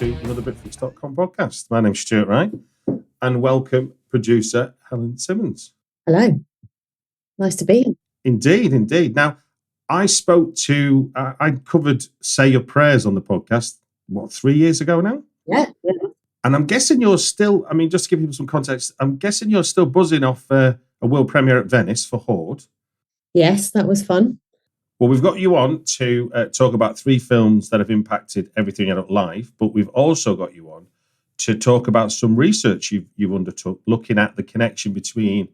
to another Britflicks.com podcast. My name's Stuart Wright, and welcome producer Helen Simmons. Hello. Nice to be here. Indeed. Now, I covered Say Your Prayers on the podcast, 3 years ago now? Yeah. And I'm guessing you're still, just to give people some context, I'm guessing you're still buzzing off a world premiere at Venice for HOARD. Yes, that was fun. Well, we've got you on to talk about 3 films that have impacted everything adult life, but we've also got you on to talk about some research you've undertook, looking at the connection between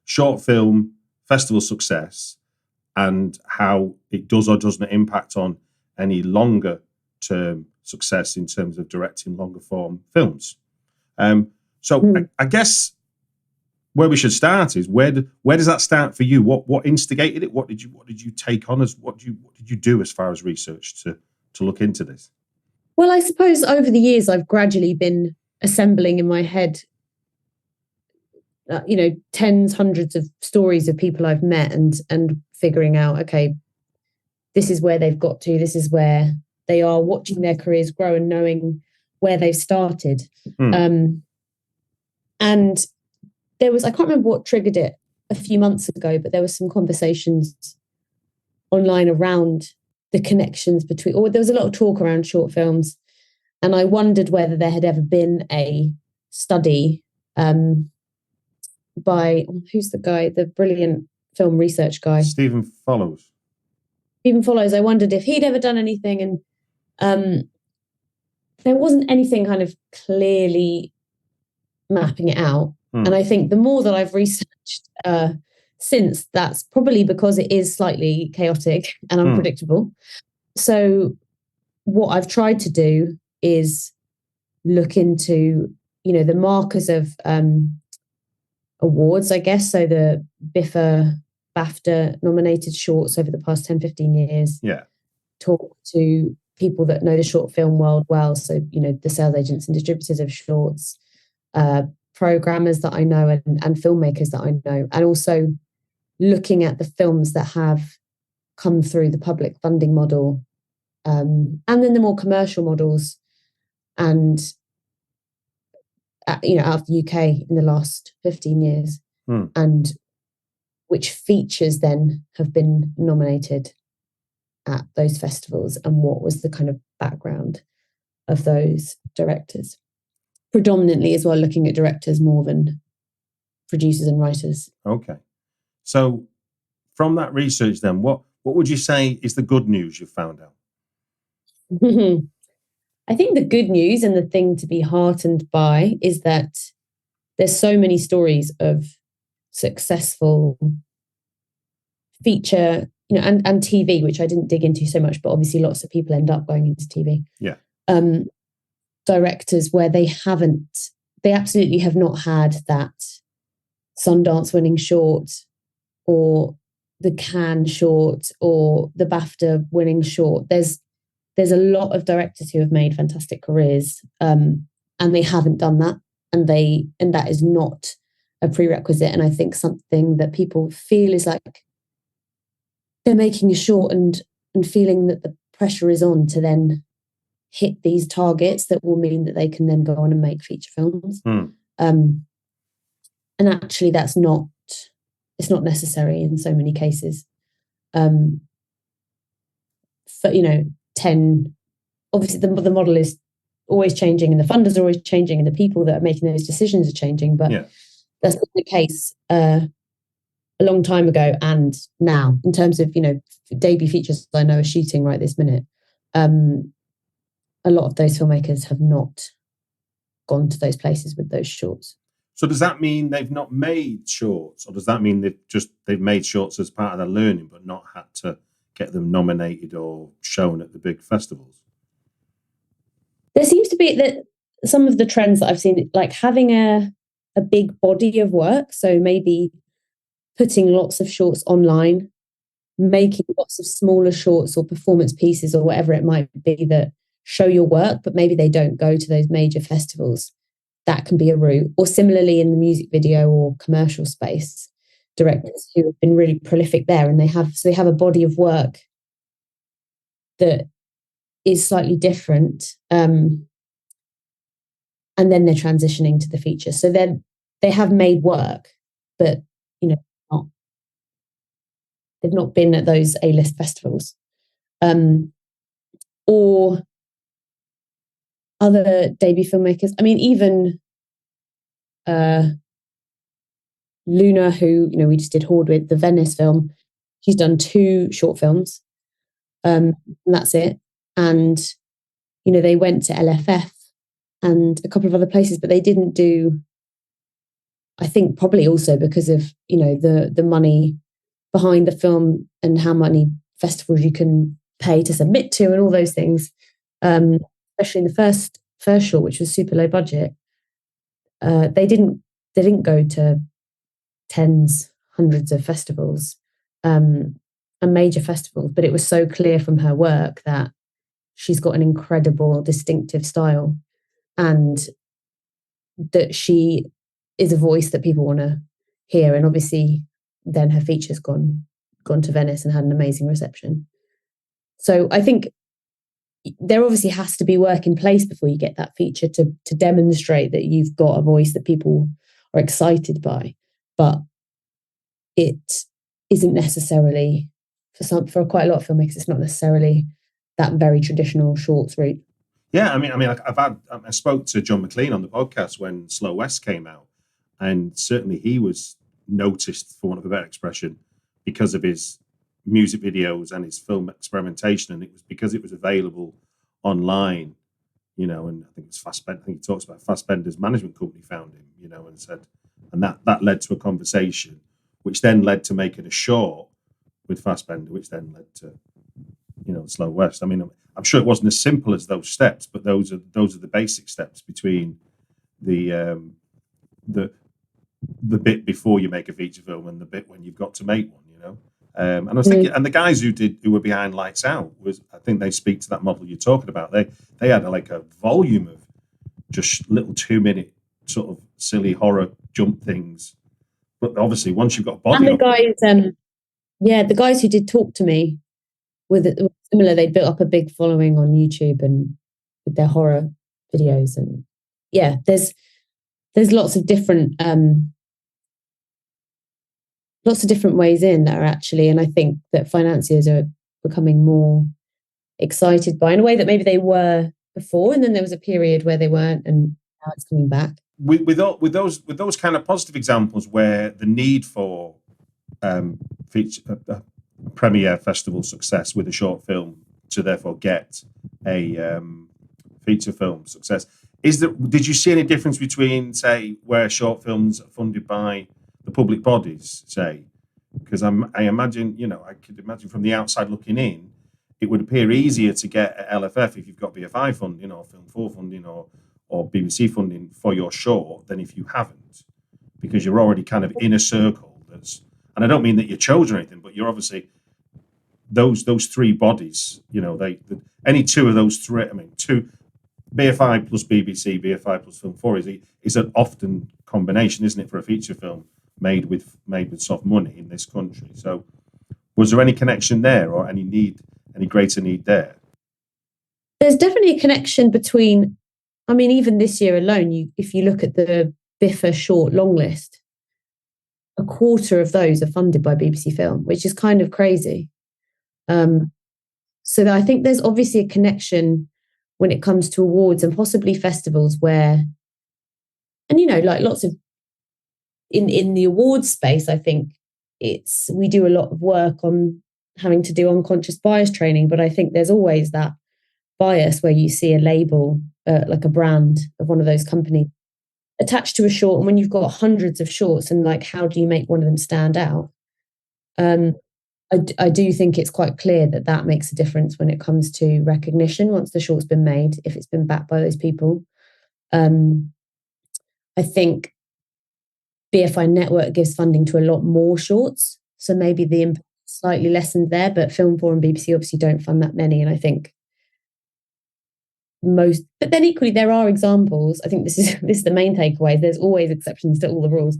short film festival success and how it does or doesn't impact on any longer term success in terms of directing longer form films. I guess where we should start is where does that start for you? What instigated it? What did you take on what did you do as far as research to look into this? Well, I suppose over the years I've gradually been assembling in my head, tens, hundreds of stories of people I've met and figuring out, okay, this is where they've got to, this is where they are, watching their careers grow and knowing where they've started. And there was, I can't remember what triggered it a few months ago, but there were some conversations online around the connections between, or there was a lot of talk around short films. And I wondered whether there had ever been a study by, who's the guy, the brilliant film research guy? Stephen Follows. I wondered if he'd ever done anything. And there wasn't anything kind of clearly mapping it out. And I think the more that I've researched since, that's probably because it is slightly chaotic and unpredictable. So what I've tried to do is look into, the markers of awards, I guess. So the BAFTA nominated shorts over the past 10, 15 years. Yeah. Talk to people that know the short film world well. So, the sales agents and distributors of shorts, programmers that I know and filmmakers that I know, and also looking at the films that have come through the public funding model, and then the more commercial models, and out of the UK in the last 15 years, and which features then have been nominated at those festivals, and what was the kind of background of those directors. Predominantly as well, looking at directors more than producers and writers. Okay. So from that research then, what would you say is the good news you've found out? I think the good news and the thing to be heartened by is that there's so many stories of successful feature, and TV, which I didn't dig into so much, but obviously lots of people end up going into TV. Yeah. Directors where they absolutely have not had that Sundance winning short or the Cannes short or the BAFTA winning short. There's a lot of directors who have made fantastic careers, and they haven't done that, and that is not a prerequisite. And I think something that people feel is like they're making a short and feeling that the pressure is on to then hit these targets that will mean that they can then go on and make feature films. And actually it's not necessary in so many cases. For 10, obviously the model is always changing and the funders are always changing and the people that are making those decisions are changing, but that's not the case a long time ago and now, in terms of, debut features I know are shooting right this minute. A lot of those filmmakers have not gone to those places with those shorts. So does that mean they've not made shorts, or does that mean they've made shorts as part of their learning, but not had to get them nominated or shown at the big festivals? There seems to be that some of the trends that I've seen, like having a big body of work. So maybe putting lots of shorts online, making lots of smaller shorts or performance pieces or whatever it might be that show your work, but maybe they don't go to those major festivals. That can be a route. Or similarly in the music video or commercial space, directors who have been really prolific there, and they have a body of work that is slightly different, and then they're transitioning to the feature. So they have made work, but they've not been at those A-list festivals. Or other debut filmmakers. I mean, even Luna, who we just did HOARD with, the Venice film. She's done 2 short films, and that's it. And they went to LFF and a couple of other places, but they didn't do. I think probably also because of the money behind the film and how many festivals you can pay to submit to and all those things. Especially in the first short, which was super low budget, they didn't go to tens, hundreds of festivals, and major festivals. But it was so clear from her work that she's got an incredible, distinctive style, and that she is a voice that people want to hear. And obviously, then her feature's gone to Venice and had an amazing reception. So I think there obviously has to be work in place before you get that feature to demonstrate that you've got a voice that people are excited by. But it isn't necessarily for quite a lot of filmmakers. It's not necessarily that very traditional shorts route. Yeah, I spoke to John McLean on the podcast when Slow West came out, and certainly he was noticed, for want of a better expression, because of his music videos and his film experimentation, and it was because it was available online, and I think it's Fassbender. I think he talks about Fassbender's management company found him, and said, and that led to a conversation, which then led to making a short with Fassbender, which then led to Slow West. I mean, I'm sure it wasn't as simple as those steps, but those are the basic steps between the bit before you make a feature film and the bit when you've got to make one. And I was thinking, and the guys who were behind Lights Out, I think they speak to that model you're talking about. They had like a volume of just little 2-minute sort of silly horror jump things. But obviously, once you've got a body, and the guys, the guys who did Talk to Me were similar. They built up a big following on YouTube and with their horror videos, and there's lots of different ways in there actually, and I think that financiers are becoming more excited by, in a way that maybe they were before, and then there was a period where they weren't, and now it's coming back. With those kind of positive examples where the need for feature premiere festival success with a short film to therefore get a feature film success, did you see any difference between, say, where short films are funded by the public bodies, say? Because I imagine, I could imagine from the outside looking in, it would appear easier to get at LFF if you've got BFI funding or Film 4 funding or BBC funding for your short than if you haven't, because you're already kind of in a circle and I don't mean that you're chosen or anything, but you're obviously those 3 bodies, any 2 of those 3, two BFI plus BBC, BFI plus Film 4 is an often combination, isn't it, for a feature film made with soft money in this country. So was there any connection there, or any greater need there? There's definitely a connection between, even this year alone, if you look at the BIFA short long list, a quarter of those are funded by BBC Film, which is kind of crazy. So I think there's obviously a connection when it comes to awards and possibly festivals where, and like lots of, in the awards space, I think we do a lot of work on having to do unconscious bias training, but I think there's always that bias where you see a label, like a brand of one of those companies attached to a short, and when you've got hundreds of shorts, and like, how do you make one of them stand out? I do think it's quite clear that makes a difference when it comes to recognition once the short's been made, if it's been backed by those people. I think BFI Network gives funding to a lot more shorts, so maybe the impact is slightly lessened there, but Film 4 and BBC obviously don't fund that many, and I think but then equally there are examples. I think this is the main takeaway. There's always exceptions to all the rules.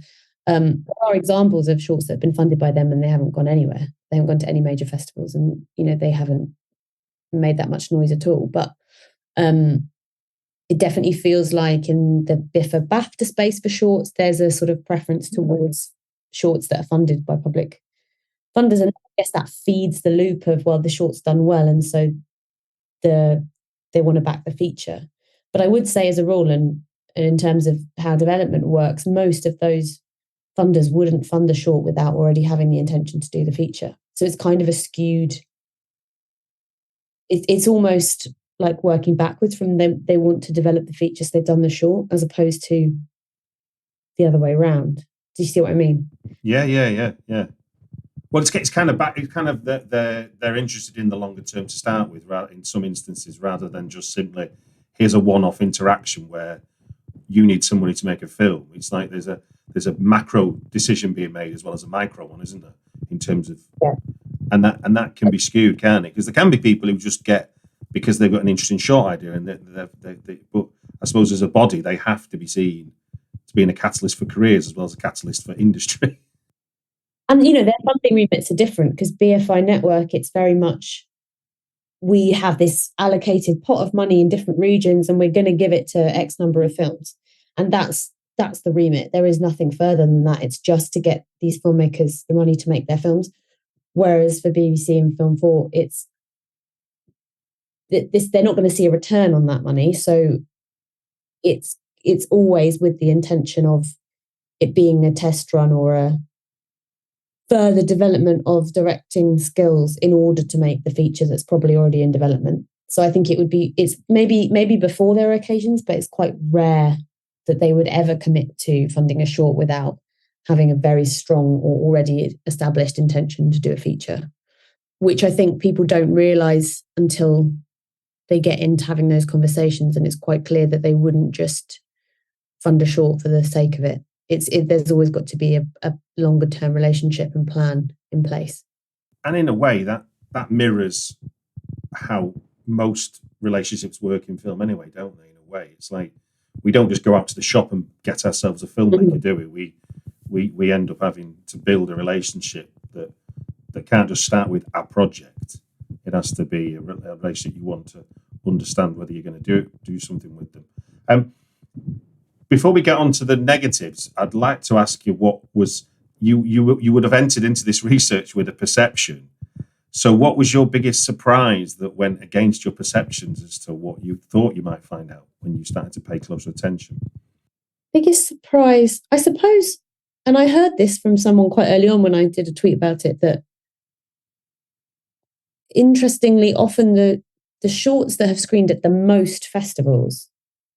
There are examples of shorts that have been funded by them and they haven't gone anywhere. They haven't gone to any major festivals, and they haven't made that much noise at all. But it definitely feels like in the BIFA BAFTA space for shorts, there's a sort of preference towards shorts that are funded by public funders. And I guess that feeds the loop of, well, the short's done well, and so they want to back the feature. But I would say as a rule, and in terms of how development works, most of those funders wouldn't fund a short without already having the intention to do the feature. So it's kind of a skewed, it's almost like working backwards from them. They want to develop the features, they've done the short, as opposed to the other way around. Do you see what I mean? Yeah. Well, it's kind of back. It's kind of they're interested in the longer term to start with, in some instances, rather than just simply here's a one-off interaction where you need some money to make a film. It's like there's a macro decision being made as well as a micro one, isn't there? In terms of and that can be skewed, can't it? Because there can be people who just get because they've got an interesting short idea, and but I suppose as a body they have to be seen as being a catalyst for careers as well as a catalyst for industry. And, their funding remits are different because BFI Network, it's very much, we have this allocated pot of money in different regions and we're going to give it to X number of films. And that's the remit. There is nothing further than that. It's just to get these filmmakers the money to make their films. Whereas for BBC and Film 4, they're not going to see a return on that money. So it's always with the intention of it being a test run or a further development of directing skills in order to make the feature that's probably already in development. So I think it's maybe before there are occasions, but it's quite rare that they would ever commit to funding a short without having a very strong or already established intention to do a feature, which I think people don't realize until they get into having those conversations. And it's quite clear that they wouldn't just fund a short for the sake of it. There's always got to be a longer term relationship and plan in place. And in a way that mirrors how most relationships work in film anyway, don't they? In a way, it's like we don't just go out to the shop and get ourselves a filmmaker, do we? We end up having to build a relationship that can't just start with a project. It has to be a relationship you want to understand whether you're going to do something with them. Before we get on to the negatives, I'd like to ask you what was you would have entered into this research with a perception. So what was your biggest surprise that went against your perceptions as to what you thought you might find out when you started to pay closer attention? Biggest surprise, I suppose, and I heard this from someone quite early on when I did a tweet about it, that interestingly, often the shorts that have screened at the most festivals,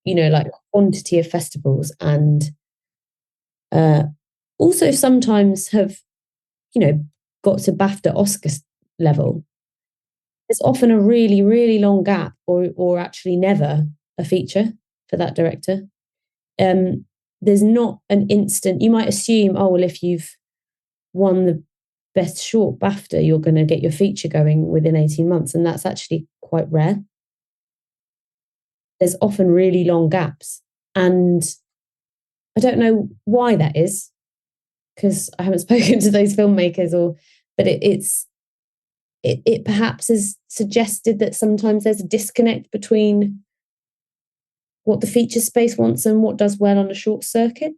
like quantity of festivals, and also sometimes have, got to BAFTA Oscar level. There's often a really, really long gap or actually never a feature for that director. There's not an instant, you might assume, oh, well, if you've won the best short BAFTA, you're going to get your feature going within 18 months. And that's actually quite rare. There's often really long gaps. And I don't know why that is, because I haven't spoken to those filmmakers, but it perhaps has suggested that sometimes there's a disconnect between what the feature space wants and what does well on a short circuit.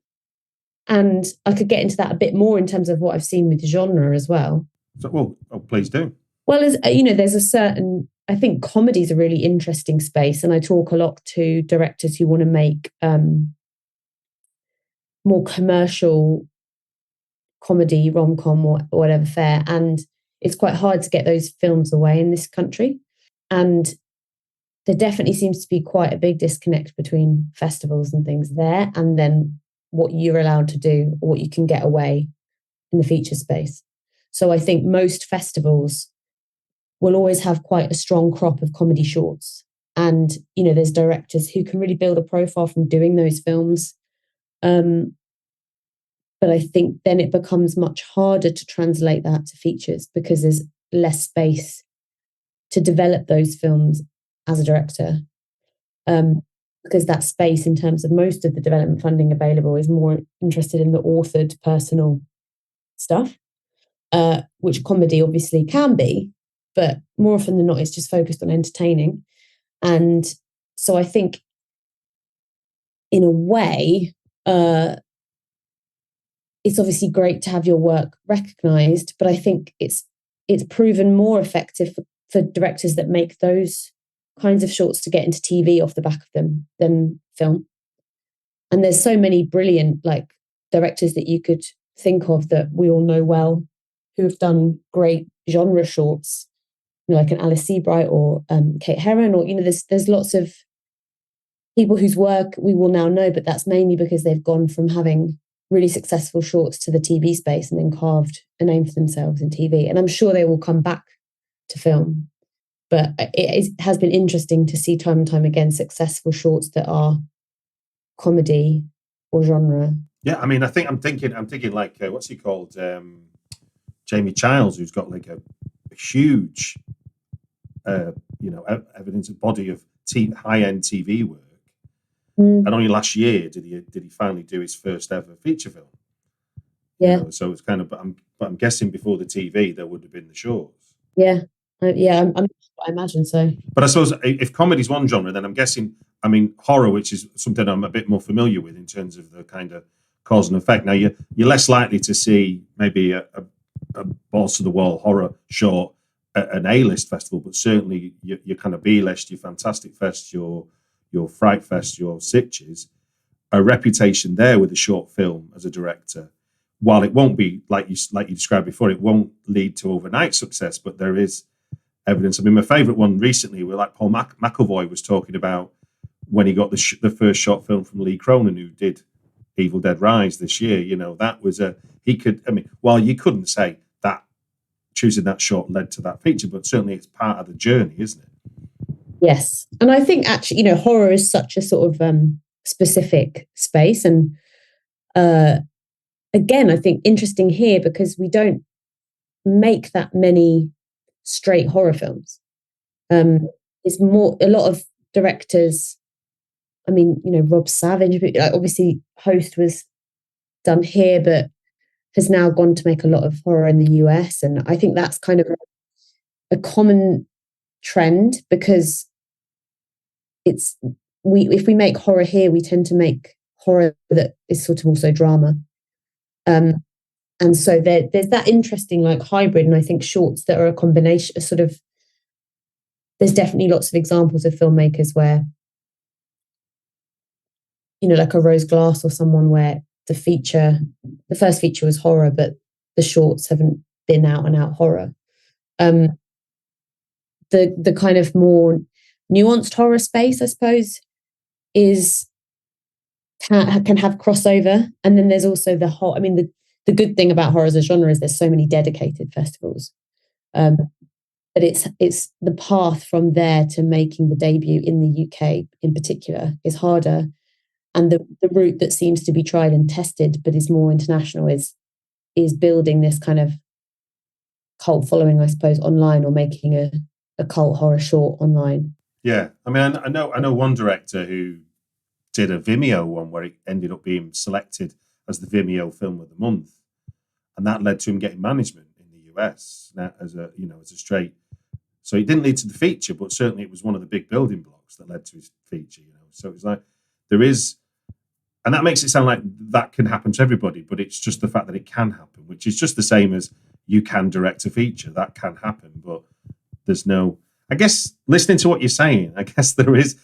And I could get into that a bit more in terms of what I've seen with genre as well. So, please do. Well, there's a certain, I think comedy is a really interesting space. And I talk a lot to directors who want to make more commercial comedy, rom-com or whatever fare. And it's quite hard to get those films away in this country. And there definitely seems to be quite a big disconnect between festivals and things there and then what you're allowed to do or what you can get away in the feature space. So I think most festivals will always have quite a strong crop of comedy shorts. And, there's directors who can really build a profile from doing those films. But I think then it becomes much harder to translate that to features because there's less space to develop those films as a director. Because that space in terms of most of the development funding available is more interested in the authored personal stuff, which comedy obviously can be, but more often than not, it's just focused on entertaining. And so I think in a way, it's obviously great to have your work recognized, but I think it's proven more effective for directors that make those kinds of shorts to get into TV off the back of them than film. And there's so many brilliant like directors that you could think of that we all know well who have done great genre shorts, you know, like an Alice Seabright or Kate Herron, or, you know, there's lots of people whose work we will now know, but that's mainly because they've gone from having really successful shorts to the TV space and then carved a name for themselves in TV. And I'm sure they will come back to film. But has been interesting to see time and time again successful shorts that are comedy or genre. Yeah, I mean, I'm thinking like what's he called, Jamie Childs, who's got like a huge, you know, evidence of body of high-end TV work. And only last year did he finally do his first ever feature film. Yeah. You know, so it's kind of, but I'm guessing before the TV there would have been the shorts. Yeah. I imagine so. But I suppose if comedy's one genre, then I'm guessing, I mean, horror, which is something I'm a bit more familiar with in terms of the kind of cause and effect. Now you're less likely to see maybe a balls to the wall horror short at an A-list festival, but certainly your kind of B-list, your Fantastic Fest, your Fright Fest, your Sitges, a reputation there with a short film as a director. While it won't be like you described before, it won't lead to overnight success, but there is evidence. I mean, my favourite one recently, where like Paul McAvoy was talking about when he got the first short film from Lee Cronin, who did Evil Dead Rise this year. You know, that was while you couldn't say that choosing that short led to that feature, but certainly it's part of the journey, isn't it? Yes. And I think actually, you know, horror is such a sort of specific space. And again, I think interesting here because we don't make that many straight horror films. It's more, a lot of directors, I mean, you know, Rob Savage, obviously Host was done here, but has now gone to make a lot of horror in the US. And I think that's kind of a common trend because if we make horror here, we tend to make horror that is sort of also drama. And so there's that interesting like hybrid, and I think shorts that are a combination, sort of, there's definitely lots of examples of filmmakers where, you know, like a Rose Glass or someone where the first feature was horror, but the shorts haven't been out and out horror. The kind of more nuanced horror space, I suppose, can have crossover. And then there's also the whole, I mean, the good thing about horror as a genre is there's so many dedicated festivals. But it's the path from there to making the debut in the UK in particular is harder. And the route that seems to be tried and tested, but is more international, is building this kind of cult following, I suppose, online, or making a cult horror short online. Yeah, I mean, I know one director who did a Vimeo one where it ended up being selected as the Vimeo Film of the Month, and that led to him getting management in the US as a straight. So it didn't lead to the feature, but certainly it was one of the big building blocks that led to his feature. You know, so it's like there is. And that makes it sound like that can happen to everybody, but it's just the fact that it can happen, which is just the same as you can direct a feature. That can happen, but there's no, I guess, listening to what you're saying, I guess there is,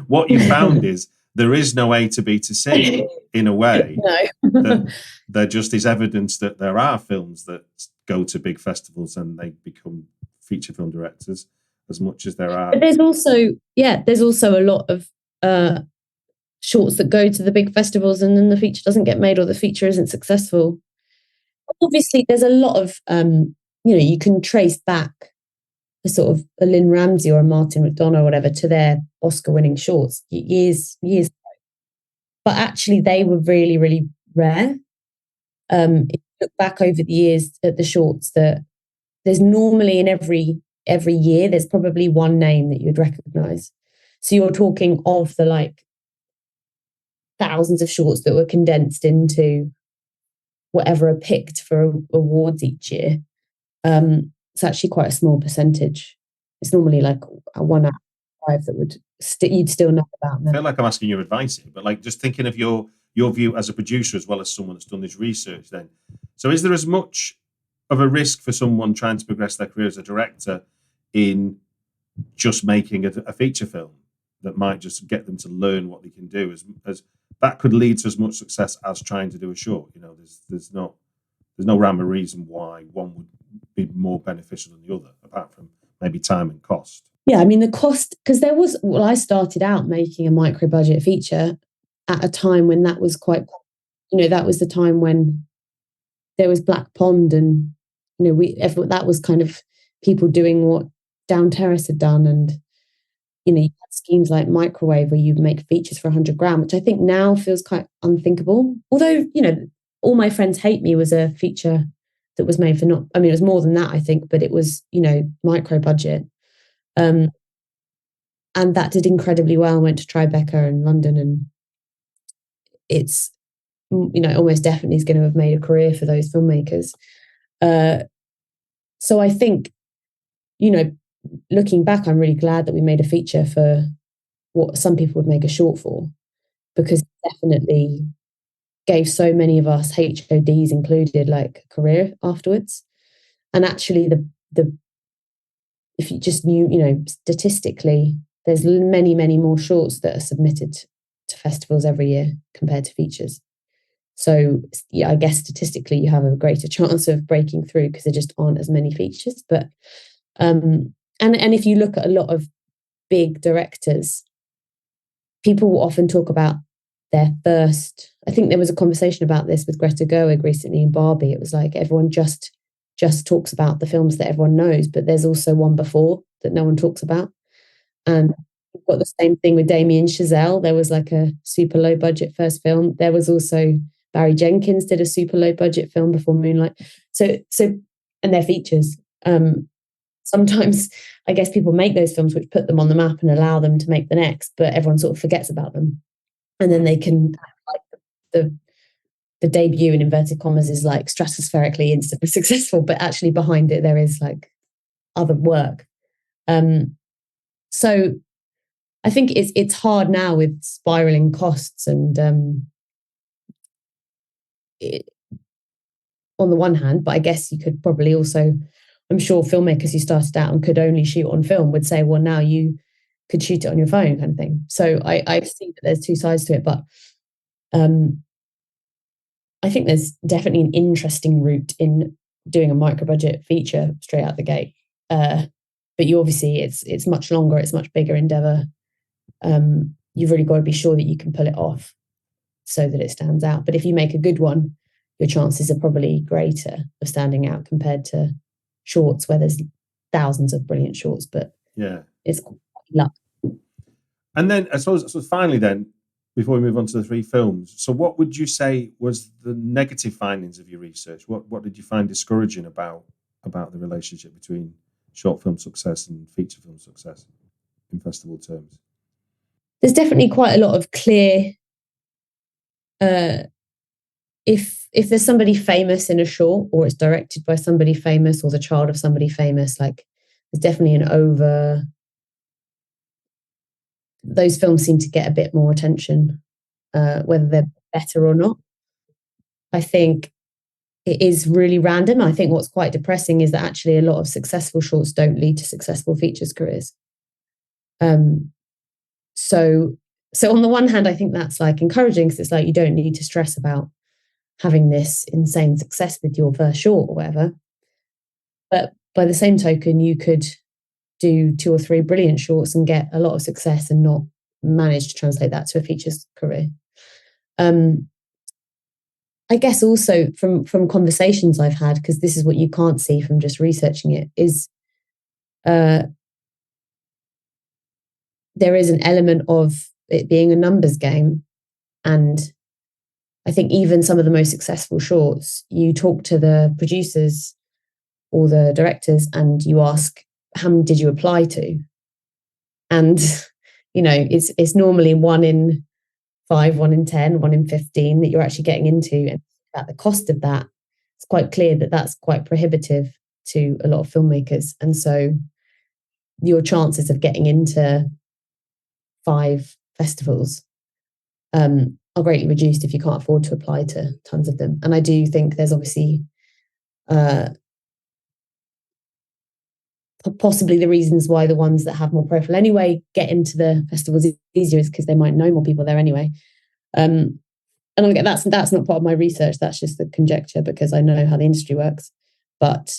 what you found is there is no A to B to C in a way. No. There just is evidence that there are films that go to big festivals and they become feature film directors as much as there are. But there's also a lot of shorts that go to the big festivals and then the feature doesn't get made or the feature isn't successful. Obviously, there's a lot of, you can trace back a sort of a Lynn Ramsey or a Martin McDonagh or whatever to their Oscar-winning shorts years ago. But actually, they were really, really rare. If you look back over the years at the shorts, that there's normally in every year, there's probably one name that you'd recognise. So you're talking of the like thousands of shorts that were condensed into whatever are picked for awards each year. It's actually quite a small percentage. It's normally like a 1 out of 5 that would you'd still know about I them. feel like I'm asking your advice here, but like just thinking of your view as a producer as well as someone that's done this research then. So is there as much of a risk for someone trying to progress their career as a director in just making a feature film that might just get them to learn what they can do, as that could lead to as much success as trying to do a short? You know, there's no rhyme or reason why one would be more beneficial than the other, apart from maybe time and cost. Yeah, I mean, the cost, because I started out making a micro budget feature at a time when that was quite, that was the time when there was Black Pond, and, that was kind of people doing what Down Terrace had done. And, you had schemes like Microwave where you make features for 100 grand, which I think now feels quite unthinkable. Although, All My Friends Hate Me was a feature that was made for it was more than that, I think, but it was, micro budget. And that did incredibly well. Went to Tribeca in London, and it's, almost definitely is going to have made a career for those filmmakers. So I think, looking back, I'm really glad that we made a feature for what some people would make a short for, because it definitely gave so many of us, HODs included, like a career afterwards. And actually, if you just knew, statistically, there's many, many more shorts that are submitted to festivals every year compared to features. So yeah, I guess statistically you have a greater chance of breaking through because there just aren't as many features. But and if you look at a lot of big directors, people will often talk about their first. I think there was a conversation about this with Greta Gerwig recently in Barbie. It was like everyone just talks about the films that everyone knows, but there's also one before that no one talks about. And we've got the same thing with Damien Chazelle. There was like a super low budget first film. There was also Barry Jenkins did a super low budget film before Moonlight. So and they're features. Sometimes I guess people make those films which put them on the map and allow them to make the next, but everyone sort of forgets about them. And then they can, like, the debut in inverted commas is like stratospherically instantly successful, but actually behind it there is like other work. So I think it's hard now with spiraling costs and on the one hand, but I guess you could probably also, I'm sure filmmakers who started out and could only shoot on film would say, well, now you could shoot it on your phone, kind of thing. So I see that there's two sides to it, but I think there's definitely an interesting route in doing a micro budget feature straight out the gate. But you obviously, it's much longer, it's much bigger endeavor. You've really got to be sure that you can pull it off so that it stands out. But if you make a good one, your chances are probably greater of standing out compared to shorts where there's thousands of brilliant shorts, but yeah, it's luck. And then I suppose, so finally then, before we move on to the three films, so what would you say was the negative findings of your research? What did you find discouraging about the relationship between short film success and feature film success in festival terms? There's definitely quite a lot of clear, if there's somebody famous in a short, or it's directed by somebody famous, or the child of somebody famous, like there's definitely those films seem to get a bit more attention, whether they're better or not. I think it is really random. I think what's quite depressing is that actually a lot of successful shorts don't lead to successful features careers. So on the one hand, I think that's like encouraging, because it's like you don't need to stress about having this insane success with your first short or whatever. But by the same token, you could do 2 or 3 brilliant shorts and get a lot of success and not manage to translate that to a features career. I guess also from conversations I've had, because this is what you can't see from just researching it, is there is an element of it being a numbers game. And I think even some of the most successful shorts, you talk to the producers or the directors and you ask, how many did you apply to? And, it's normally 1 in 5, 1 in 10, 1 in 15 that you're actually getting into. And at the cost of that, it's quite clear that that's quite prohibitive to a lot of filmmakers. And so your chances of getting into 5 festivals are greatly reduced if you can't afford to apply to tons of them. And I do think there's obviously possibly the reasons why the ones that have more profile anyway get into the festivals easier is because they might know more people there anyway. And again, that's not part of my research. That's just the conjecture because I know how the industry works. But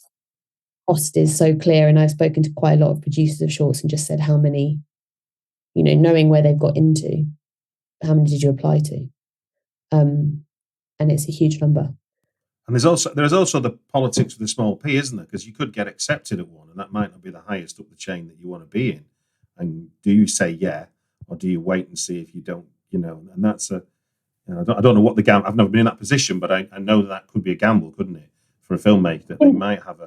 cost is so clear, and I've spoken to quite a lot of producers of shorts and just said how many, knowing where they've got into, how many did you apply to? And it's a huge number. And there's also the politics of the small p, isn't there? Because you could get accepted at one, and that might not be the highest up the chain that you want to be in. And do you say yeah, or do you wait and see if you don't? And that's I don't know what the gamble. I've never been in that position, but I know that could be a gamble, couldn't it, for a filmmaker that they might have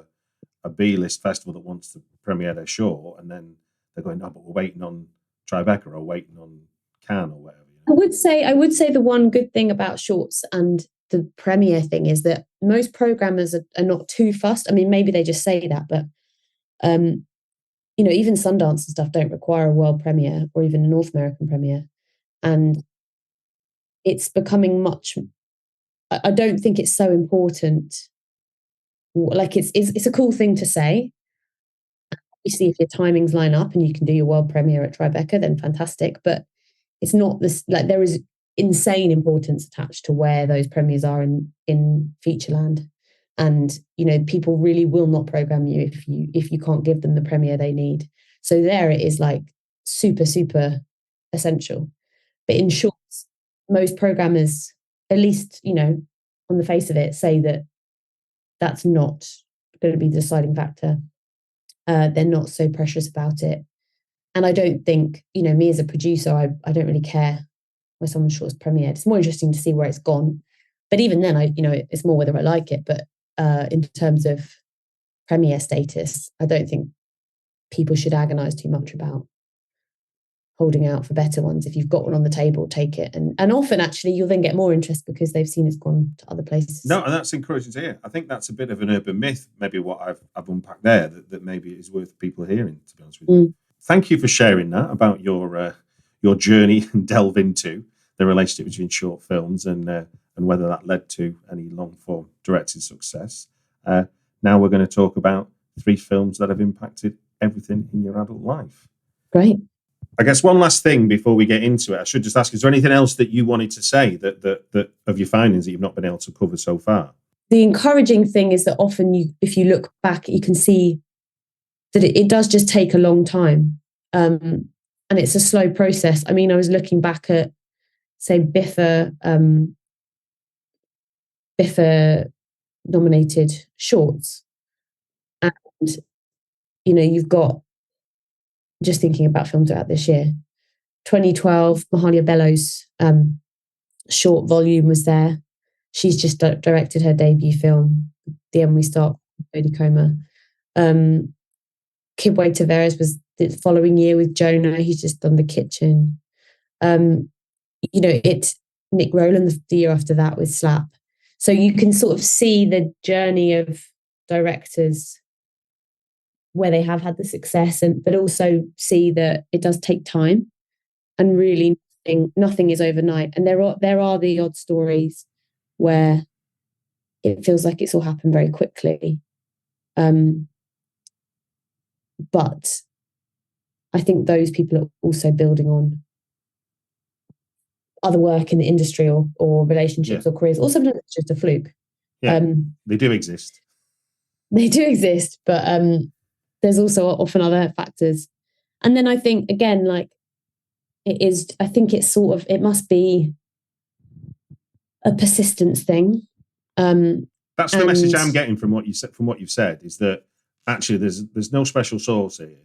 a B-list festival that wants to premiere their short, and then they're going, no, but we're waiting on Tribeca or waiting on Cannes or whatever. I would say the one good thing about shorts and the premiere thing is that most programmers are not too fussed. I mean, maybe they just say that, but even Sundance and stuff don't require a world premiere or even a North American premiere, and it's becoming much. I don't think it's so important. Like it's a cool thing to say. Obviously, if your timings line up and you can do your world premiere at Tribeca, then fantastic. But it's not this, like, there is insane importance attached to where those premieres are in Featureland, and people really will not program you if you can't give them the premiere they need. So there it is, like, super essential. But in shorts, most programmers, at least on the face of it, say that that's not going to be the deciding factor. They're not so precious about it. And I don't think, me as a producer, I don't really care where someone's short's premiered. It's more interesting to see where it's gone. But even then, it's more whether I like it. But in terms of premiere status, I don't think people should agonize too much about holding out for better ones. If you've got one on the table, take it. And often, actually, you'll then get more interest because they've seen it's gone to other places. No, and that's encouraging to hear. I think that's a bit of an urban myth, maybe what I've unpacked there, that maybe is worth people hearing, to be honest with you. Thank you for sharing that about your journey and delve into the relationship between short films and whether that led to any long-form directed success. Now we're going to talk about 3 films that have impacted everything in your adult life. Great. I guess one last thing before we get into it, I should just ask, is there anything else that you wanted to say that of your findings that you've not been able to cover so far? The encouraging thing is that often if you look back, you can see that it does just take a long time. And it's a slow process. I mean, I was looking back at, say, BIFA nominated shorts. And, you've got, just thinking about films out this year, 2012, Mahalia Bellows' short Volume was there. She's just directed her debut film, The End We Start, Jodie Comer. Kibwe Tavares was the following year with Jonah. He's just done The Kitchen. Nick Rowland the year after that with Slap. So you can sort of see the journey of directors where they have had the success, but also see that it does take time, and really nothing is overnight. And there are the odd stories where it feels like it's all happened very quickly. But I think those people are also building on other work in the industry or relationships or careers. Or sometimes it's just a fluke. Yeah, they do exist. They do exist, but there's also often other factors. And then I think, again, like, it must be a persistence thing. That's the message I'm getting from what you've said, is that actually there's no special sauce here.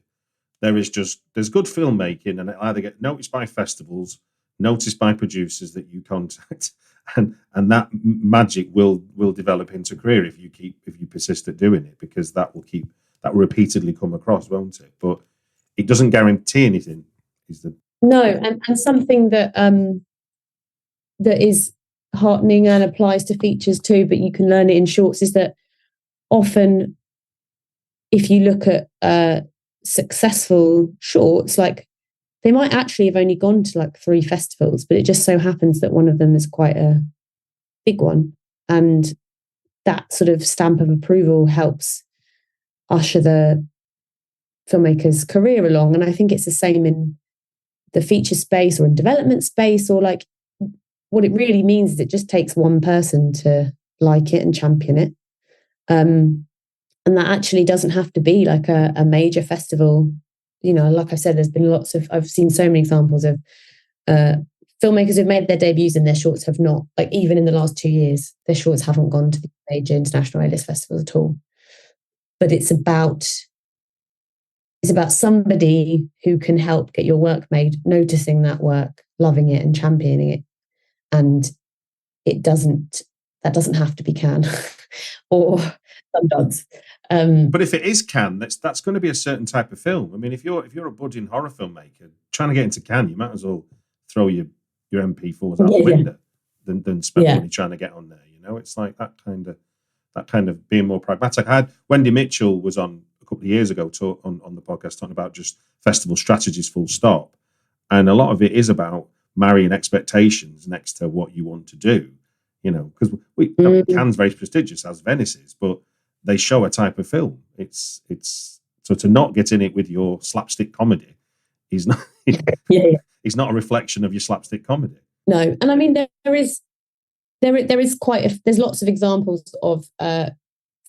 There's good filmmaking, and it either get noticed by festivals, noticed by producers that you contact, and that magic will develop into a career if you persist at doing it, because that will repeatedly come across, won't it? But it doesn't guarantee anything. No, and something that is heartening and applies to features too, but you can learn it in shorts, is that often if you look at successful shorts, like they might actually have only gone to like 3 festivals, but it just so happens that one of them is quite a big one. And that sort of stamp of approval helps usher the filmmaker's career along. And I think it's the same in the feature space or in development space, or like what it really means is it just takes one person to like it and champion it. And that actually doesn't have to be like a major festival. You know, like I said, there's been I've seen so many examples of filmmakers who've made their debuts and their shorts have not, like even in the last 2 years, their shorts haven't gone to the major international A-list festivals at all. But it's about somebody who can help get your work made, noticing that work, loving it and championing it. And that doesn't have to be Cannes or Sundance. But if it is Cannes, that's going to be a certain type of film. I mean, if you're a budding horror filmmaker trying to get into Cannes, you might as well throw your MP4s out the window than spend money trying to get on there. You know, it's like that kind of being more pragmatic. I had Wendy Mitchell was on a couple of years ago on the podcast talking about just festival strategies, full stop, and a lot of it is about marrying expectations next to what you want to do. You know, because I mean, Cannes very prestigious as Venice is, but they show a type of film. It's so to not get in it with your slapstick comedy is not it's not a reflection of your slapstick comedy. No, and I mean there is there's lots of examples of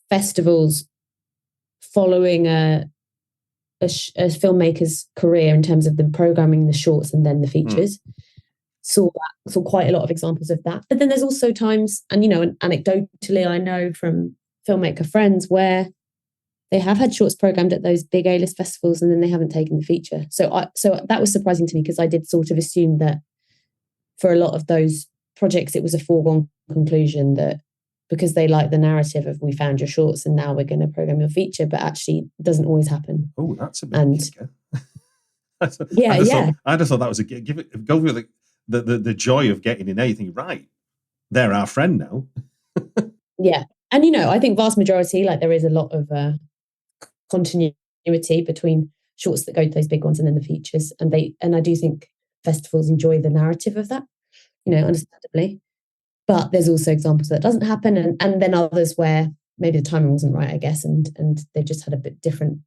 festivals following a filmmaker's career in terms of them programming the shorts and then the features. Saw quite a lot of examples of that. But then there's also times, and you know, anecdotally, I know from filmmaker friends where they have had shorts programmed at those big A-list festivals and then they haven't taken the feature. So that was surprising to me, because I did sort of assume that for a lot of those projects it was a foregone conclusion that because they like the narrative of we found your shorts and now we're going to program your feature, but actually it doesn't always happen. Oh, that's a bit kicker. I just thought that was go with the joy of getting in there. You think, right, they're our friend now. Yeah. And, you know, I think vast majority, like there is a lot of continuity between shorts that go to those big ones and then the features. And I do think festivals enjoy the narrative of that, you know, understandably. But there's also examples that doesn't happen. And then others where maybe the timing wasn't right, I guess. And they just had a bit different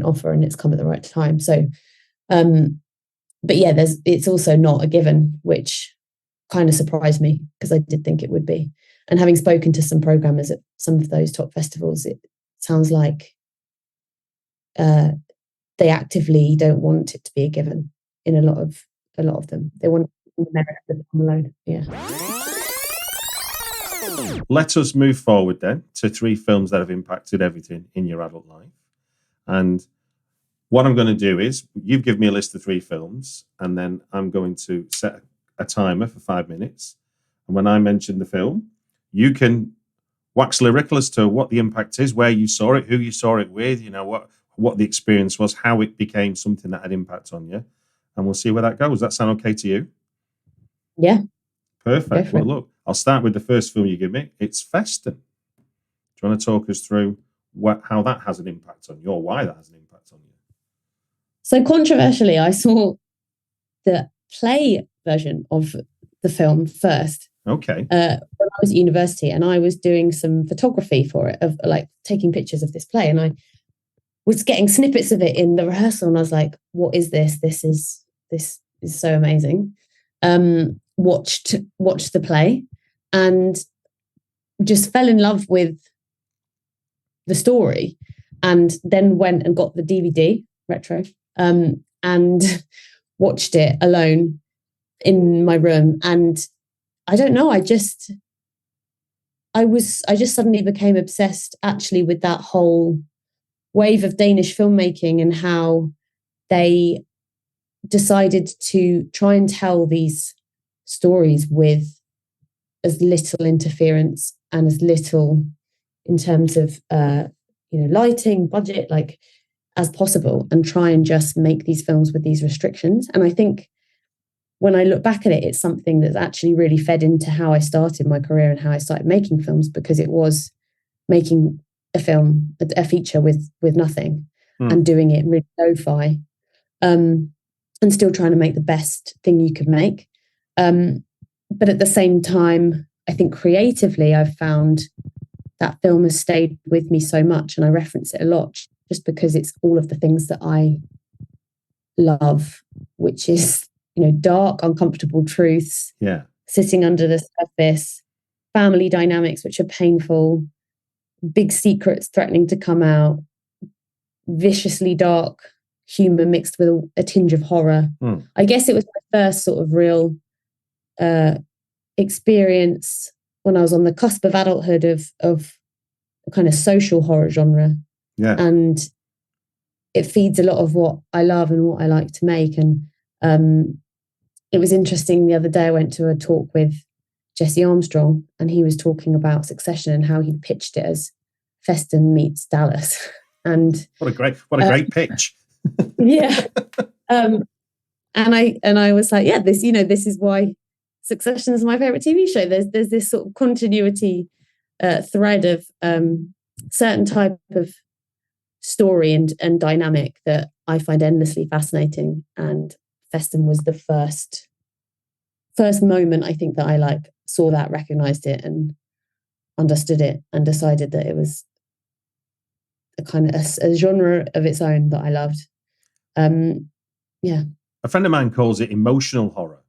offer and it's come at the right time. So, but yeah, it's also not a given, which kind of surprised me because I did think it would be. And having spoken to some programmers at some of those top festivals, it sounds like they actively don't want it to be a given in a lot of them. They want the merit of them alone. Yeah. Let us move forward then to 3 films that have impacted everything in your adult life. And what I'm going to do is you've given me a list of 3 films, and then I'm going to set a timer for 5 minutes. And when I mention the film, you can wax lyrical as to what the impact is, where you saw it, who you saw it with, you know, what the experience was, how it became something that had impact on you. And we'll see where that goes. Does that sound okay to you? Yeah. Perfect. Well, look, I'll start with the first film you give me. It's FESTEN. Do you want to talk us through how that has an impact on you, or why that has an impact on you? So controversially, I saw the play version of the film first. Okay. When I was at university, and I was doing some photography for it, of like taking pictures of this play, and I was getting snippets of it in the rehearsal, and I was like, "What is this? This is so amazing." Watched the play, and just fell in love with the story, and then went and got the DVD retro, and watched it alone in my room. And I don't know, I just suddenly became obsessed actually with that whole wave of Danish filmmaking and how they decided to try and tell these stories with as little interference and as little in terms of lighting, budget, like as possible, and try and just make these films with these restrictions. And I think when I look back at it, it's something that's actually really fed into how I started my career and how I started making films, because it was making a feature with nothing and doing it really lo-fi. and still trying to make the best thing you could make. But at the same time, I think creatively, I've found that film has stayed with me so much, and I reference it a lot just because it's all of the things that I love, which is, dark, uncomfortable truths, sitting under the surface, family dynamics, which are painful, big secrets threatening to come out, viciously dark humor mixed with a tinge of horror. I guess it was my first sort of real experience when I was on the cusp of adulthood of a kind of social horror genre. And it feeds a lot of what I love and what I like to make. And it was interesting, the other day I went to a talk with Jesse Armstrong, and he was talking about Succession and how he pitched it as FESTEN meets Dallas. And what a great pitch. Yeah. And I was like, this is why Succession is my favorite TV show. There's this sort of continuity thread of certain type of story and dynamic that I find endlessly fascinating. And FESTEN was the first moment, I think, that I saw that, recognized it, and understood it, and decided that it was a kind of a genre of its own that I loved. A friend of mine calls it emotional horror.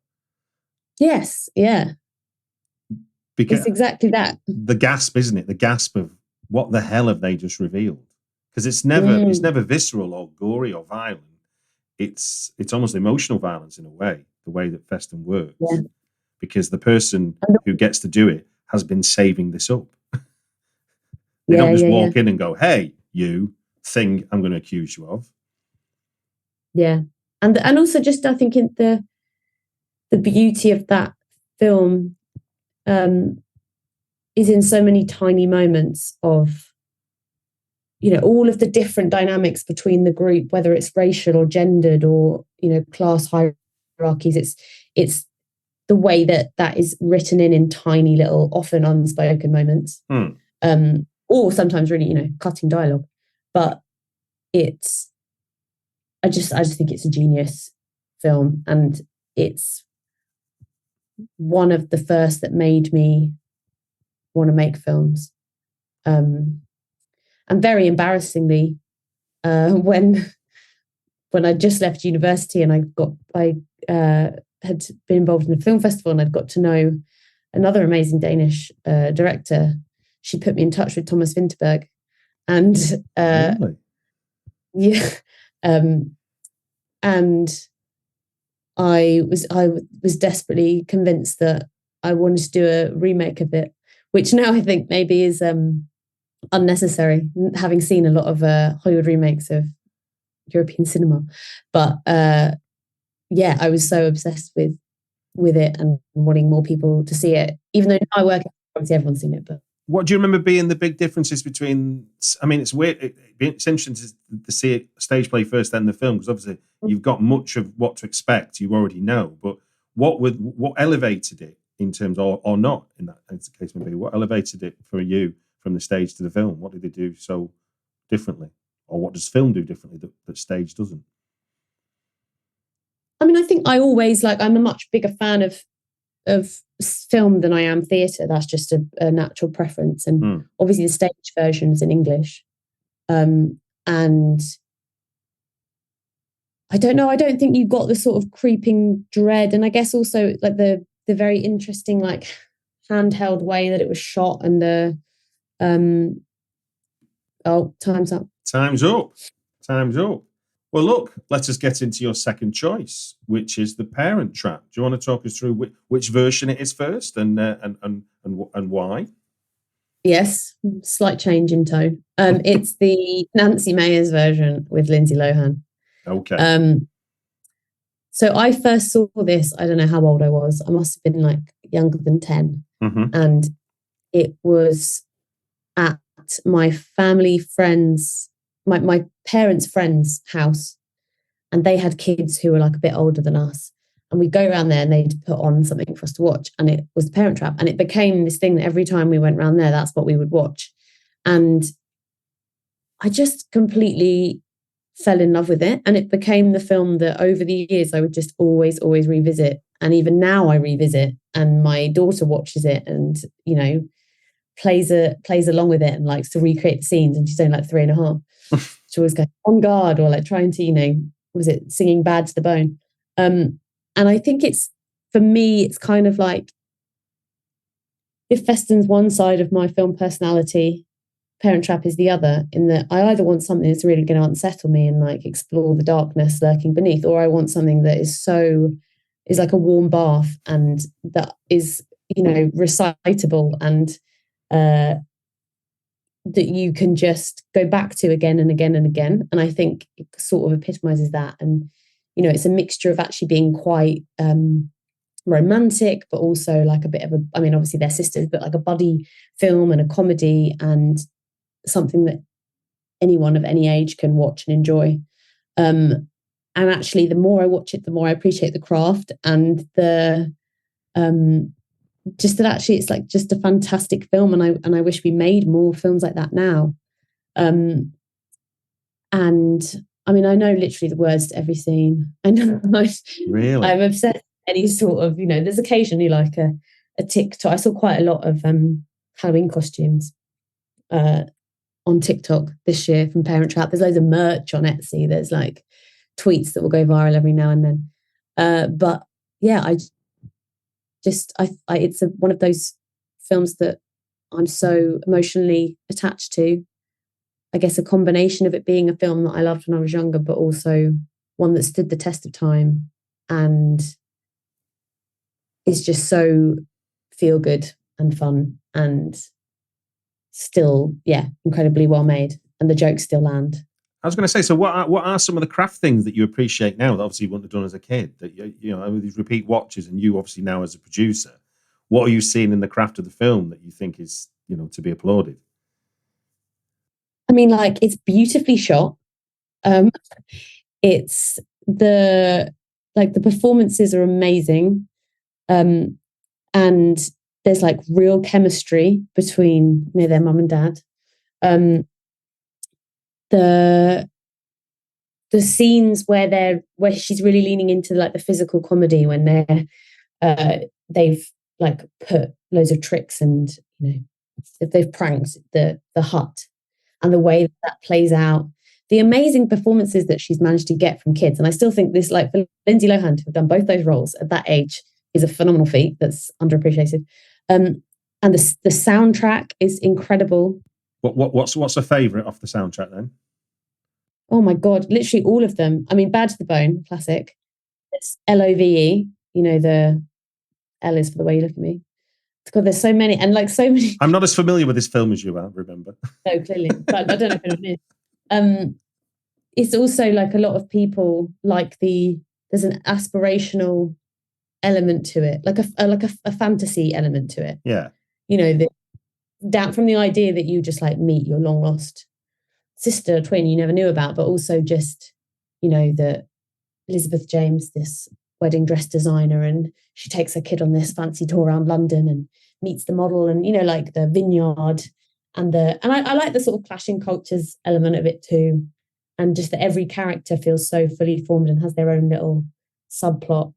Yes, yeah. Because it's exactly that. The gasp, isn't it? The gasp of what the hell have they just revealed? Because it's never visceral or gory or violent. It's almost emotional violence in a way, the way that FESTEN works. Yeah. Because the person who gets to do it has been saving this up. They don't just walk in and go, "Hey, you thing I'm going to accuse you of." Yeah. And also just, I think, in the beauty of that film is in so many tiny moments of, all of the different dynamics between the group, whether it's racial or gendered or, class hierarchies. It's the way that is written in tiny little, often unspoken moments. Or sometimes really, cutting dialogue. But I just think it's a genius film, and it's one of the first that made me want to make films. And very embarrassingly, when I just left university and I had been involved in a film festival, and I'd got to know another amazing Danish director. She put me in touch with Thomas Vinterberg, and really? And I was desperately convinced that I wanted to do a remake of it, which now I think maybe is unnecessary, having seen a lot of Hollywood remakes of European cinema. But I was so obsessed with it and wanting more people to see it, even though I work, obviously everyone's seen it. But what do you remember being the big differences between? I mean, it's weird. It's interesting to see it stage play first, then the film, because obviously you've got much of what to expect. You already know, but what elevated it in terms, or not in that case, maybe what elevated it for you from the stage to the film? What did they do so differently, or what does film do differently that stage doesn't? I mean, I think I always I'm a much bigger fan of film than I am theatre. That's just a natural preference. And obviously the stage version is in English. And I don't know, I don't think you got the sort of creeping dread. And I guess also the very interesting handheld way that it was shot, and the time's up. Time's up. Well, look, let us get into your second choice, which is The Parent Trap. Do you want to talk us through which version it is first, and why? Yes, slight change in tone. It's the Nancy Meyers version with Lindsay Lohan. Okay. So I first saw this, I don't know how old I was. I must have been younger than 10. Mm-hmm. And it was at my family friend's, my parents' friend's house, and they had kids who were a bit older than us, and we'd go around there and they'd put on something for us to watch, and it was The Parent Trap, and it became this thing that every time we went around there, that's what we would watch. And I just completely fell in love with it, and it became the film that over the years I would just always revisit. And even now I revisit, and my daughter watches it and, you know, plays along with it and likes to recreate the scenes, and she's only like 3.5. She always goes on guard, or like trying to, you know, was it singing Bad to the Bone? And I think it's, for me, it's kind of like, if FESTEN's one side of my film personality, Parent Trap is the other, in that I either want something that's really going to unsettle me and like explore the darkness lurking beneath, or I want something that is like a warm bath, and that is, you know, recitable, and that you can just go back to again and again and again. And I think it sort of epitomizes that. And, you know, it's a mixture of actually being quite romantic, but also like a bit of I mean, obviously they're sisters, but like a buddy film and a comedy, and something that anyone of any age can watch and enjoy. And actually, the more I watch it, the more I appreciate the craft, and the just that actually it's like just a fantastic film, and I wish we made more films like that now. And I mean, I know literally the words to every scene. I know. Really? I'm obsessed with any sort of, you know, there's occasionally like a TikTok. I saw quite a lot of Halloween costumes on TikTok this year from Parent Trap. There's loads of merch on Etsy. There's like tweets that will go viral every now and then. But yeah, it's one of those films that I'm so emotionally attached to. I guess a combination of it being a film that I loved when I was younger, but also one that stood the test of time and is just so feel good and fun, and still, yeah, incredibly well made, and the jokes still land. I was going to say, so what are some of the craft things that you appreciate now that obviously you wouldn't have done as a kid? That you know, with these repeat watches, and you obviously now as a producer, what are you seeing in the craft of the film that you think is, you know, to be applauded? I mean, like, it's beautifully shot. It's the performances are amazing, and there's like real chemistry between, you know, their mum and dad. The scenes where she's really leaning into like the physical comedy, when they've like put loads of tricks, and, you know, they've pranked the hut, and the way that plays out, the amazing performances that she's managed to get from kids. And I still think this, like, for Lindsay Lohan to have done both those roles at that age is a phenomenal feat that's underappreciated. And the soundtrack is incredible. What's a favourite off the soundtrack then? Oh my God, literally all of them. I mean, Bad to the Bone, classic. It's LOVE, you know, the L is for the way you look at me. God, there's so many, and like so many. I'm not as familiar with this film as you are, remember. No, clearly. But I don't know if anyone is. It's also like a lot of people like there's an aspirational element to it, like a fantasy element to it. Yeah. You know, down from the idea that you just like meet your long lost sister, twin you never knew about, but also just, you know, that Elizabeth James, this wedding dress designer, and she takes her kid on this fancy tour around London and meets the model, and, you know, like the vineyard, and I like the sort of clashing cultures element of it too, and just that every character feels so fully formed and has their own little subplot.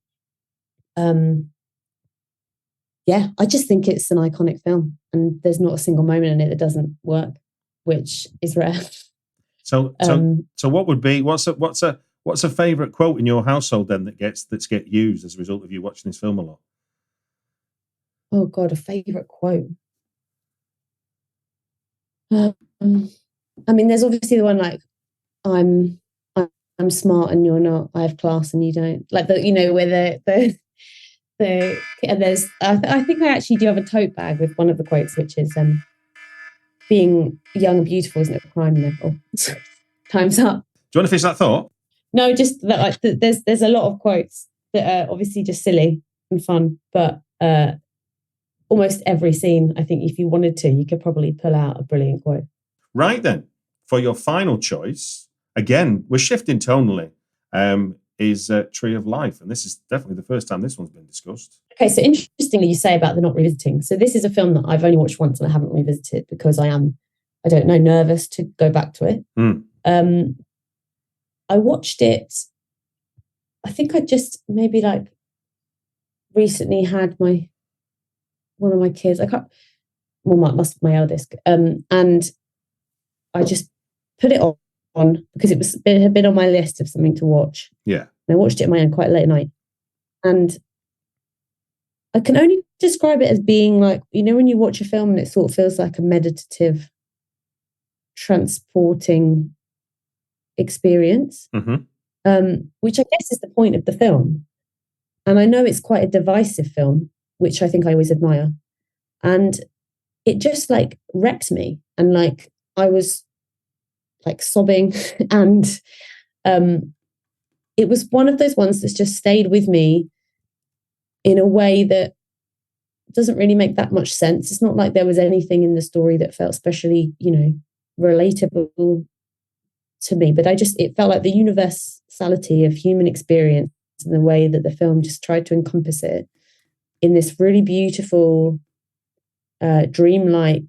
Yeah, I just think it's an iconic film, and there's not a single moment in it that doesn't work, which is rare. So what would be what's a favourite quote in your household then that gets used as a result of you watching this film a lot? Oh God, a favourite quote. I mean, there's obviously the one like, I'm smart and you're not. I have class and you don't. Like, the, you know, where and there's I think I actually do have a tote bag with one of the quotes, which is being young and beautiful isn't a crime level. Time's up. Do you want to finish that thought? No, just that, like, there's a lot of quotes that are obviously just silly and fun, but almost every scene, I think if you wanted to, you could probably pull out a brilliant quote. Right then, for your final choice, again, we're shifting tonally, is Tree of Life. And this is definitely the first time this one's been discussed. Okay, so interestingly, you say about the not revisiting. So this is a film that I've only watched once and I haven't revisited because I don't know, nervous to go back to it. I watched it. I think I just maybe like recently had one of my kids. I can't. Well, my eldest. And I just put it on because it had been on my list of something to watch. Yeah. And I watched it on my own quite late at night, and I can only describe it as being like, you know, when you watch a film and it sort of feels like a meditative, transporting experience, which I guess is the point of the film. And I know it's quite a divisive film, which I think I always admire. And it just like wrecked me. And like, I was like sobbing. And it was one of those ones that's just stayed with me in a way that doesn't really make that much sense. It's not like there was anything in the story that felt especially, you know, relatable to me, but it felt like the universality of human experience and the way that the film just tried to encompass it in this really beautiful, dreamlike,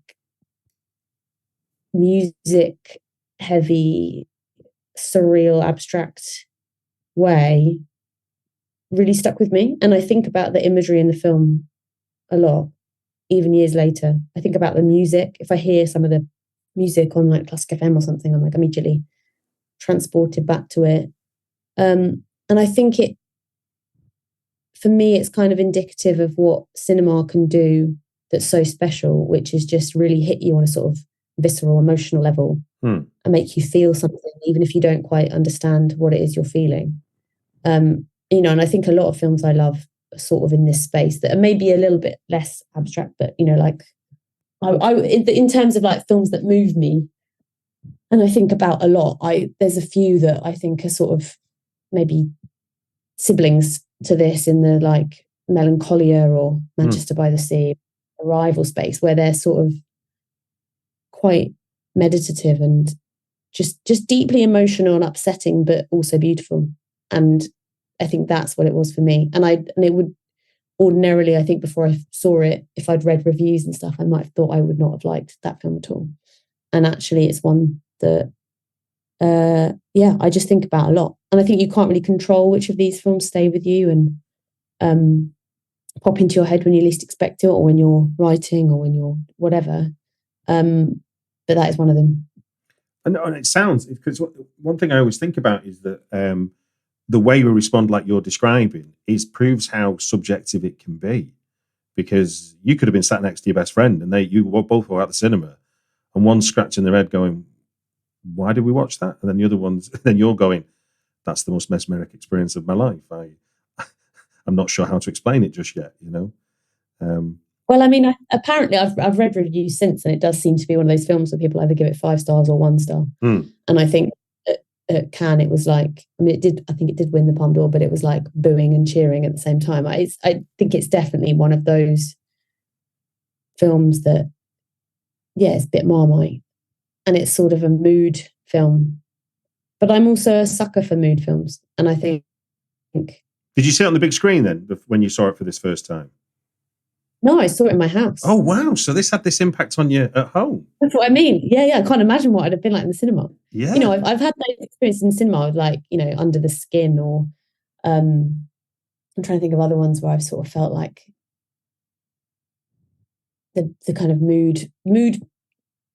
music heavy, surreal, abstract way really stuck with me. And I think about the imagery in the film a lot, even years later. I think about the music. If I hear some of the music on like Classic FM or something, I'm like immediately transported back to it. And I think for me, it's kind of indicative of what cinema can do that's so special, which is just really hit you on a sort of visceral, emotional level and make you feel something, even if you don't quite understand what it is you're feeling. You know, and I think a lot of films I love are sort of in this space that are maybe a little bit less abstract, but, you know, like in terms of like films that move me, and I think about a lot, there's a few that I think are sort of maybe siblings to this in the like Melancholia or Manchester by the Sea, Arrival space, where they're sort of quite meditative and just deeply emotional and upsetting, but also beautiful. And I think that's what it was for me. And it would ordinarily, I think before I saw it, if I'd read reviews and stuff, I might have thought I would not have liked that film at all. And actually it's one that I just think about a lot. And I think you can't really control which of these films stay with you and pop into your head when you least expect it, or when you're writing, or when you're whatever. But that is one of them. And it sounds, because one thing I always think about is that the way you respond, like you're describing, proves how subjective it can be. Because you could have been sat next to your best friend, and you both were at the cinema, and one's scratching their head going, "Why did we watch that?" And then you're going, "That's the most mesmeric experience of my life. I'm not sure how to explain it just yet." You know. Well, I mean, apparently I've read reviews since, and it does seem to be one of those films where people either give it 5 stars or 1 star. And I think at Cannes it was like, I mean, I think it did win the Palme d'Or, but it was like booing and cheering at the same time. I think it's definitely one of those films that, yeah, it's a bit Marmite, and it's sort of a mood film. But I'm also a sucker for mood films, and I think. Did you see it on the big screen then, when you saw it for this first time? No, I saw it in my house. Oh, wow. So this had this impact on you at home. That's what I mean. Yeah. I can't imagine what I'd have been like in the cinema. Yeah. You know, I've had those experiences in cinema of like, you know, Under the Skin, or I'm trying to think of other ones where I've sort of felt like the kind of mood.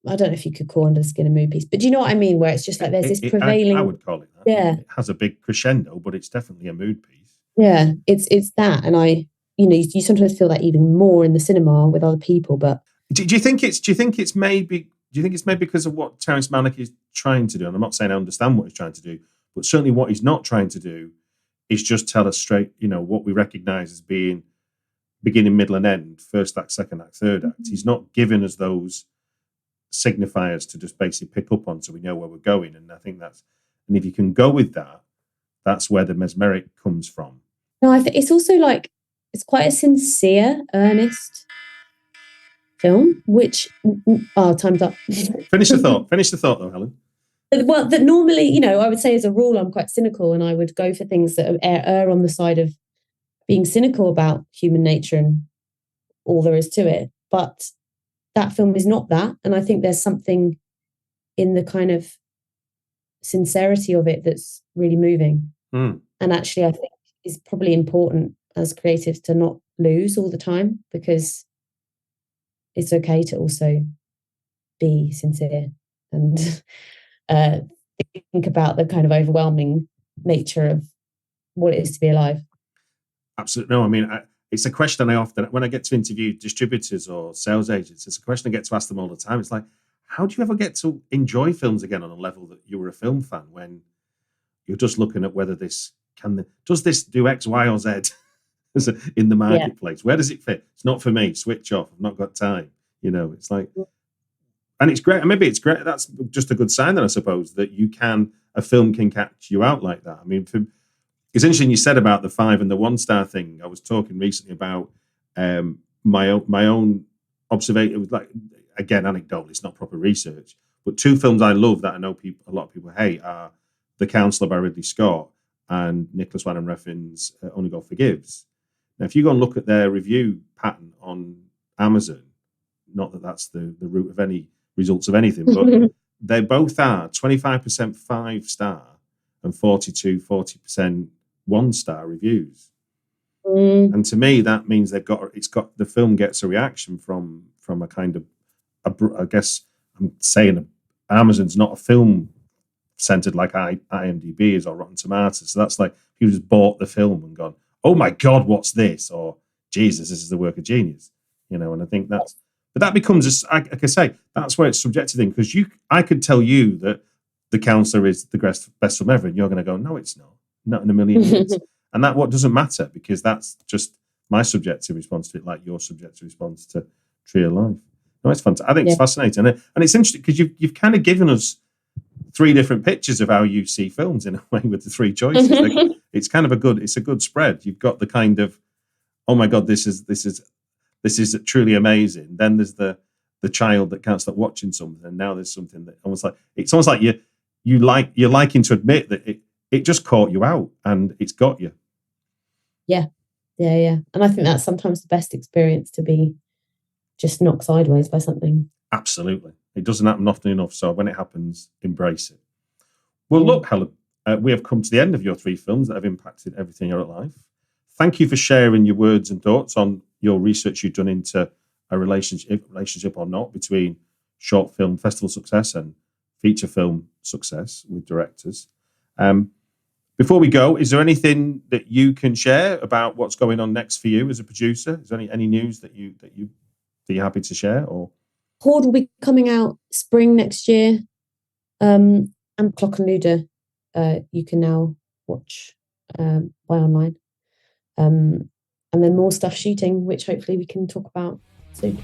I don't know if you could call Under the Skin a mood piece, but do you know what I mean? Where it's just like there's this prevailing. I would call it that. Yeah. It has a big crescendo, but it's definitely a mood piece. Yeah, it's that, and you know, you sometimes feel that even more in the cinema with other people. But do you think it's maybe because of what Terrence Malick is trying to do? And I'm not saying I understand what he's trying to do, but certainly what he's not trying to do is just tell us straight, you know, what we recognize as being beginning, middle, and end, first act, second act, third act. He's not giving us those signifiers to just basically pick up on, so we know where we're going. And I think and if you can go with that, that's where the mesmeric comes from. No, I think it's also like, it's quite a sincere, earnest film, which, time's up. Finish the thought though, Helen. Well, that normally, you know, I would say as a rule, I'm quite cynical, and I would go for things that err on the side of being cynical about human nature and all there is to it. But that film is not that. And I think there's something in the kind of sincerity of it that's really moving. Mm. And actually, I think is probably important as creatives to not lose all the time, because it's okay to also be sincere and think about the kind of overwhelming nature of what it is to be alive. Absolutely. No, I mean, it's a question I often, when I get to interview distributors or sales agents, it's a question I get to ask them all the time. It's like, how do you ever get to enjoy films again on a level that you were a film fan when you're just looking at whether does this do X, Y, or Z in the marketplace? Where does it fit? It's not for me. Switch off. I've not got time. It's like, and it's great. Maybe it's great. That's just a good sign then, I suppose, that a film can catch you out like that. I mean, it's interesting you said about the 5 and the 1-star thing. I was talking recently about my own observation. It was like, again, anecdotal. It's not proper research, but 2 films I love that I know a lot of people hate are The Counselor by Ridley Scott and Nicholas Winding Refn's Only God Forgives. Now, if you go and look at their review pattern on Amazon, not that that's the root of any results of anything, but they both are 25% 5-star and 40% 1-star reviews. And to me, that means the film gets a reaction from a kind of, I guess I'm saying Amazon's not a film centered like IMDb is or Rotten Tomatoes. So that's like people just bought the film and gone, oh my God, what's this? Or Jesus, this is the work of genius. And I think but that becomes, like I say, that's where it's subjective thing, because I could tell you that The Counselor is the best film ever, and you're going to go, no, it's not in a million years. And that what doesn't matter, because that's just my subjective response to it, like your subjective response to Tree of Life. No, it's fantastic. I think it's fascinating, and it's interesting because you've kind of given us 3 different pictures of how you see films in a way with the 3 choices. It's kind of a good spread. You've got the kind of, oh my God, this is truly amazing. Then there's the child that can't stop watching something, and now there's something that it's almost like you're liking to admit that it just caught you out and it's got you. Yeah. And I think that's sometimes the best experience, to be just knocked sideways by something. Absolutely. It doesn't happen often enough. So when it happens, embrace it. Well, look, Helen, we have come to the end of your 3 films that have impacted everything in your life. Thank you for sharing your words and thoughts on your research you've done into a relationship or not between short film festival success and feature film success with directors. Before we go, is there anything that you can share about what's going on next for you as a producer? Is there any news that you're happy to share? Or HOARD will be coming out spring next year, and KLOKKENLUIDER you can now watch buy online, and then more stuff shooting, which hopefully we can talk about soon.